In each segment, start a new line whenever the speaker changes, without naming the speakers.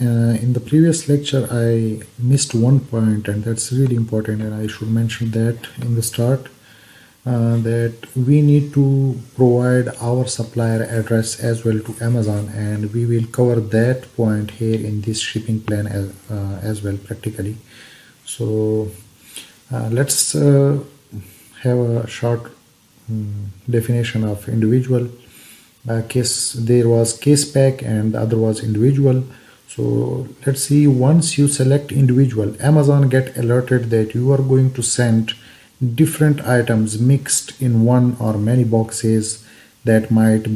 In the previous lecture I missed one point, and that's really important, and I should mention that in the start, that we need to provide our supplier address as well to Amazon, and we will cover that point here in this shipping plan as well practically. So let's have a short definition of individual. Case, there was case pack and the other was individual. So let's see, once you select individual, Amazon get alerted that you are going to send different items mixed in one or many boxes that might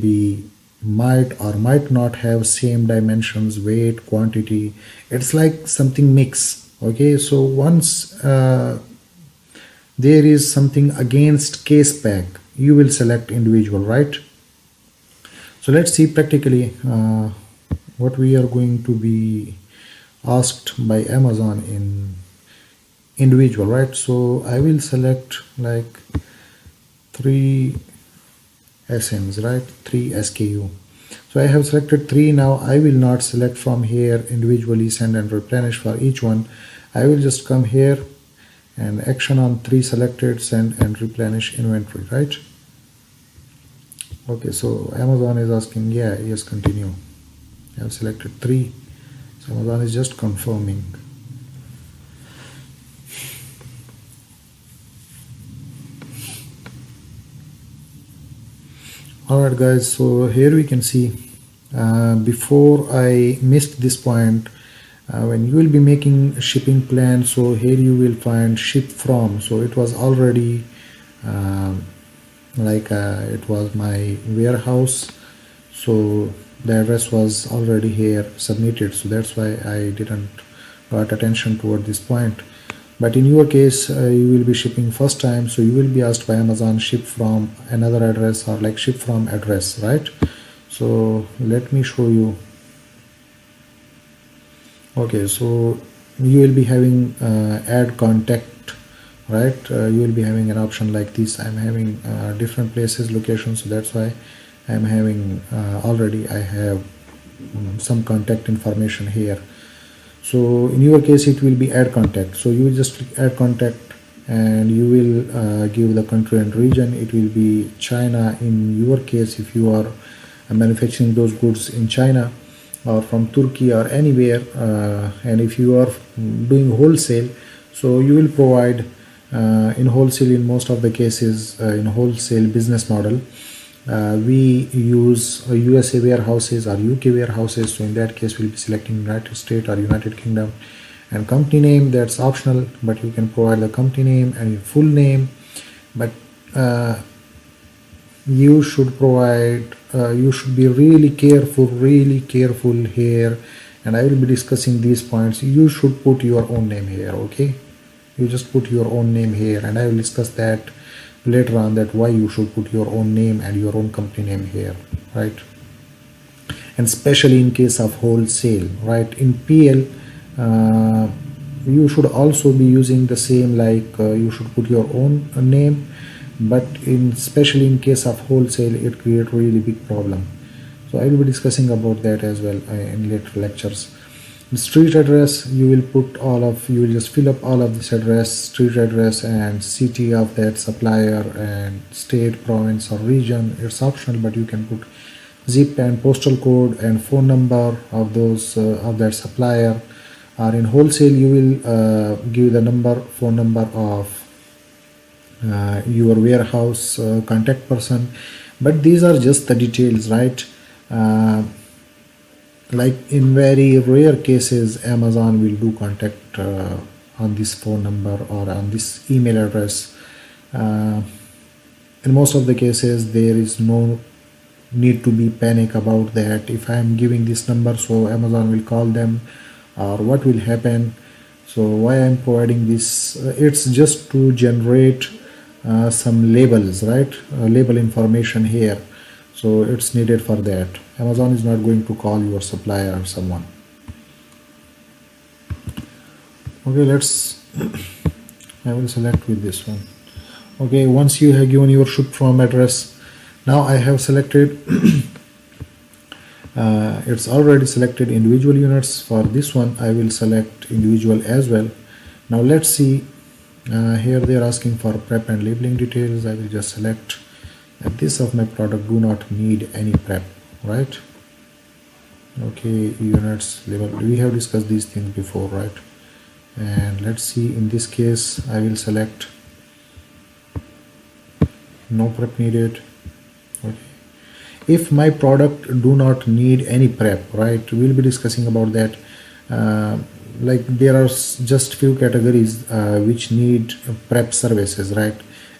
or might not have same dimensions, weight, quantity. It's like something mix. Okay, so once there is something against case pack, you will select individual, right? So let's see practically what we are going to be asked by Amazon in individual, right? So I will select like 3 SMs, right? 3 SKU. So I have selected 3. Now I will not select from here individually send and replenish for each one. I will just come here and action on 3 selected, send and replenish inventory, right? Okay, so Amazon is asking, yeah, yes, continue. I have selected 3. So Amazon is just confirming. Alright guys, so here we can see before I missed this point, when you will be making a shipping plan, so here you will find ship from. So it was already it was my warehouse, so the address was already here submitted, so that's why I didn't got attention toward this point. But in your case, you will be shipping first time, so you will be asked by Amazon ship from another address or like ship from address, right? So let me show you. Okay, so you will be having add contact, right? You will be having an option like this. I'm having different places, locations, so that's why I'm having already I have some contact information here. So in your case it will be add contact, so you will just click add contact and you will give the country and region. It will be China in your case if you are manufacturing those goods in China, or from Turkey or anywhere, and if you are doing wholesale, so you will provide in wholesale. In most of the cases in wholesale business model, we use USA warehouses or UK warehouses, so in that case we'll be selecting United States or United Kingdom. And company name, that's optional, but you can provide the company name and your full name. But you should provide you should be really careful here, and I will be discussing these points. You should put your own name here. Okay, you just put your own name here, and I will discuss that later on, that why you should put your own name and your own company name here, right? And especially in case of wholesale, right? In PL you should also be using the same, like you should put your own name, but especially in case of wholesale it creates really big problem. So I will be discussing about that as well in later lectures. The street address, you will just fill up all of this address, street address and city of that supplier, and state, province or region. It's optional, but you can put zip and postal code and phone number of those of that supplier. Or in wholesale you will give the phone number of your warehouse contact person. But these are just the details, right? Like in very rare cases Amazon will do contact on this phone number or on this email address. In most of the cases there is no need to be panic about that. If I am giving this number, so Amazon will call them, or what will happen. So why I'm providing this, it's just to generate some labels, right? Label information here. So it's needed for that. Amazon is not going to call your supplier or someone. Okay, I will select with this one. Okay, once you have given your ship from address, now I have selected It's already selected individual units. For this one I will select individual as well. Now let's see, here they are asking for prep and labeling details. I will just select that this of my product do not need any prep, right? Okay, units label, we have discussed these things before, right? And let's see, in this case I will select no prep needed. Okay, if my product do not need any prep, right, we'll be discussing about that. Like there are just few categories which need prep services, right?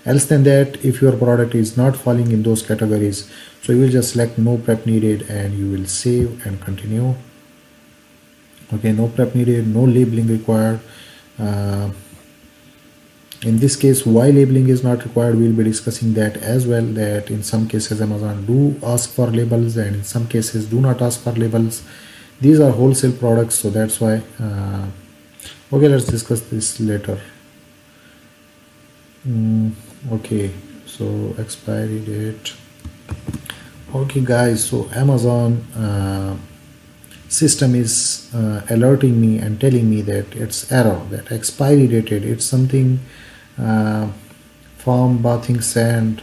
Else than that, if your product is not falling in those categories, so you will just select no prep needed and you will save and continue. Okay, no prep needed, no labeling required. In this case, why labeling is not required, we'll be discussing that as well, that in some cases Amazon do ask for labels and in some cases do not ask for labels. These are wholesale products, so that's why. Okay, let's discuss this later. Okay, so expiry date. Okay guys, so Amazon system is alerting me and telling me that it's error, that expiry dated, it's something farm bathing sand.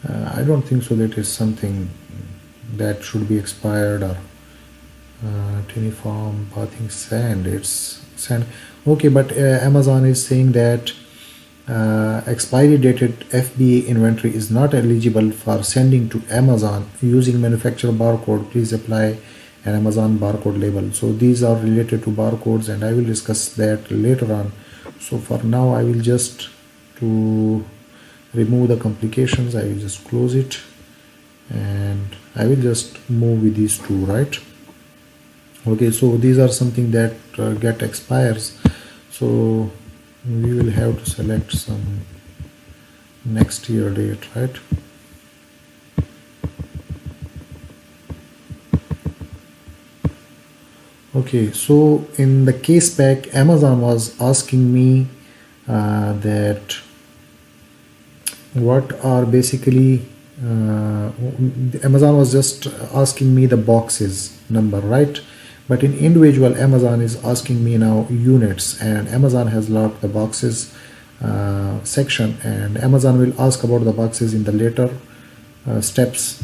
I don't think so that is something that should be expired, or tiny farm bathing sand, it's sand. Okay, but Amazon is saying that expiry dated FBA inventory is not eligible for sending to Amazon using manufacturer barcode. Please apply an Amazon barcode label. So these are related to barcodes and I will discuss that later on. So for now I will just, to remove the complications, I will just close it and I will just move with these two, right? Okay, so these are something that get expires, so we will have to select some next year date, right? Okay, so in the case pack, Amazon was asking me that what are basically Amazon was just asking me the boxes number, right? But in individual, Amazon is asking me now units, and Amazon has locked the boxes section, and Amazon will ask about the boxes in the later steps.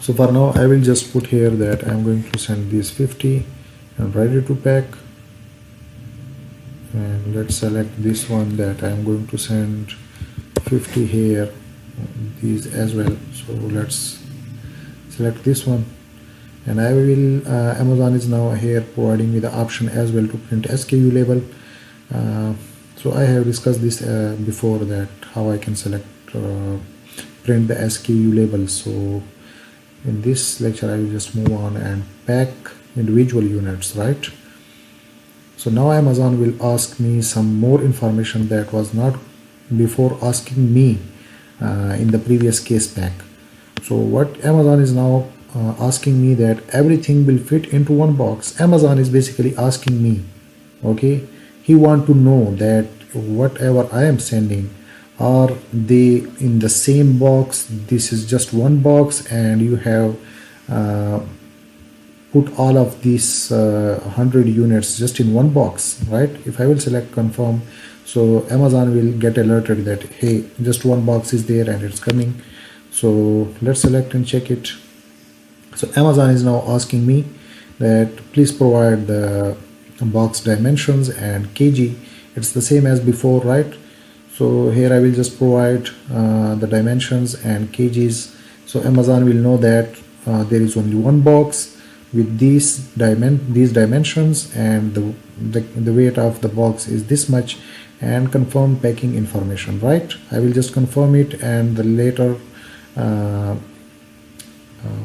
So for now I will just put here that I'm going to send these 50 and ready to pack, and let's select this one that I'm going to send 50 here, these as well. So let's select this one, and I will Amazon is now here providing me the option as well to print SKU label. So I have discussed this before, that how I can select print the SKU label. So in this lecture I will just move on and pack individual units, right? So now Amazon will ask me some more information that was not before asking me in the previous case pack. So what Amazon is now asking me, that everything will fit into one box. Amazon is basically asking me, okay, he want to know that whatever I am sending, are they in the same box? This is just one box and you have put all of these 100 units just in one box, right? If I will select confirm, so Amazon will get alerted that hey, just one box is there and it's coming. So let's select and check it. So Amazon is now asking me that please provide the box dimensions and kg. It's the same as before, right? So here I will just provide the dimensions and kgs. So Amazon will know that there is only one box with these dimensions, and the weight of the box is this much, and confirm packing information, right? I will just confirm it, and the later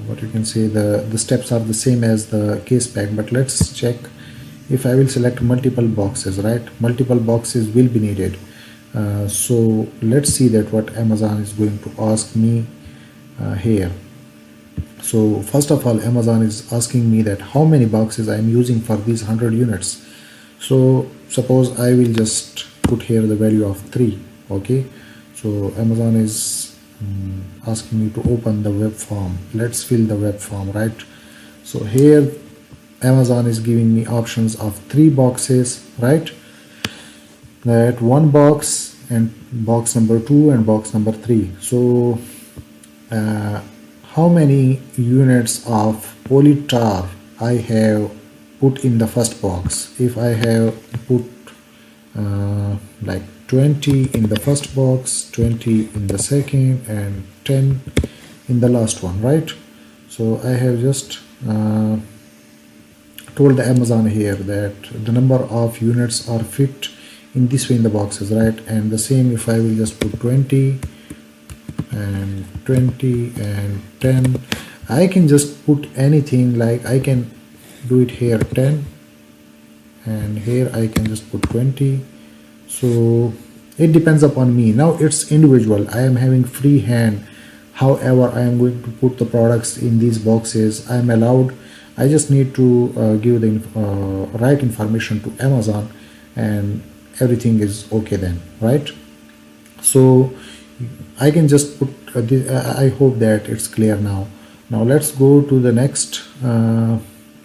what you can say, the steps are the same as the case pack. But let's check if I will select multiple boxes, right? Multiple boxes will be needed. So let's see that what Amazon is going to ask me here. So first of all, Amazon is asking me that how many boxes I am using for these 100 units. So suppose I will just put here the value of 3. Okay, so Amazon is asking me to open the web form. Let's fill the web form, right? So here Amazon is giving me options of 3 boxes, right? That one box and box number 2 and box number 3. So how many units of polytar I have put in the first box? If I have put like 20 in the first box, 20 in the second, and 10 in the last one, right? So I have just told the Amazon here that the number of units are fit in this way in the boxes, right? And the same if I will just put 20 and 20 and 10, I can just put anything, like I can do it here 10, and here I can just put 20. So it depends upon me. Now it's individual. I am having free hand. However, I am going to put the products in these boxes. I am allowed. I just need to give the right information to Amazon, and everything is okay then, right? So I can just put I hope that it's clear now. Now let's go to the next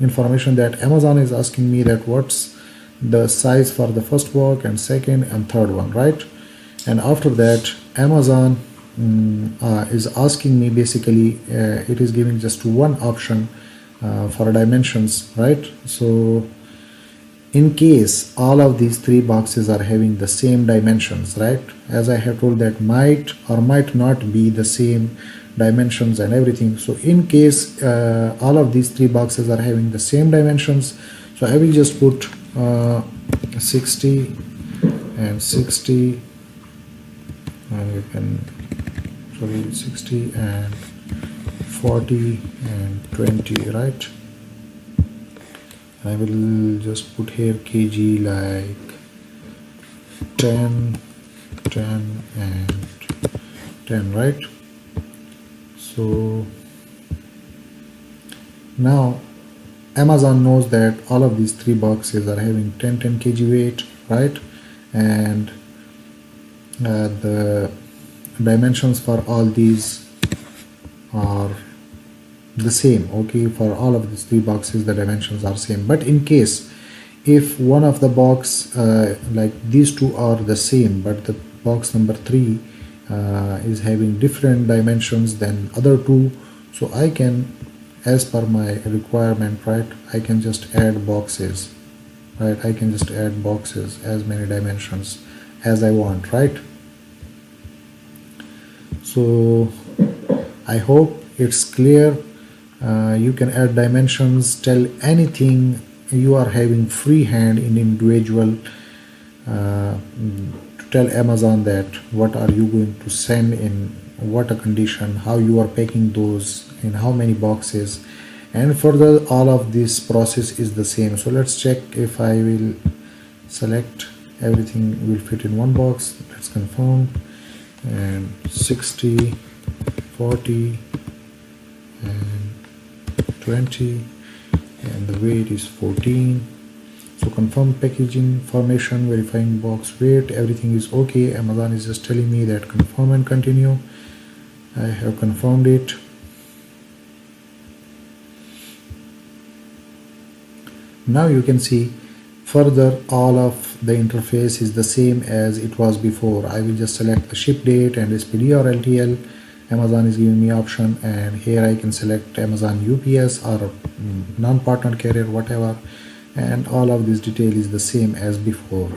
information that Amazon is asking me, that what's the size for the first box and second and third one, right? And after that Amazon is asking me, basically it is giving just one option for dimensions, right? So in case all of these 3 boxes are having the same dimensions, right, as I have told that might or might not be the same dimensions and everything. So in case all of these 3 boxes are having the same dimensions, so I will just put 60 and 60, and you can, sorry, 60 and 40 and 20, right? I will just put here kg like 10, 10 and 10, right? So now Amazon knows that all of these 3 boxes are having 10 kg weight, right? And the dimensions for all these are the same. Okay, for all of these 3 boxes the dimensions are same. But in case if one of the box like these 2 are the same, but the box number 3 is having different dimensions than other 2, so I can, as per my requirement, right, I can just add boxes, right? I can just add boxes as many dimensions as I want, right? So I hope it's clear. You can add dimensions, tell anything. You are having free hand in individual to tell Amazon that what are you going to send, in what a condition, how you are packing those, in how many boxes, and further all of this process is the same. So let's check if I will select everything will fit in one box. Let's confirm, and 60, 40 and 20, and the weight is 14. So confirm packaging information, verifying box weight, everything is okay. Amazon is just telling me that confirm and continue. I have confirmed it. Now you can see further all of the interface is the same as it was before. I will just select the ship date and SPD or LTL. Amazon is giving me option, and here I can select Amazon UPS or non-partner carrier, whatever, and all of this detail is the same as before.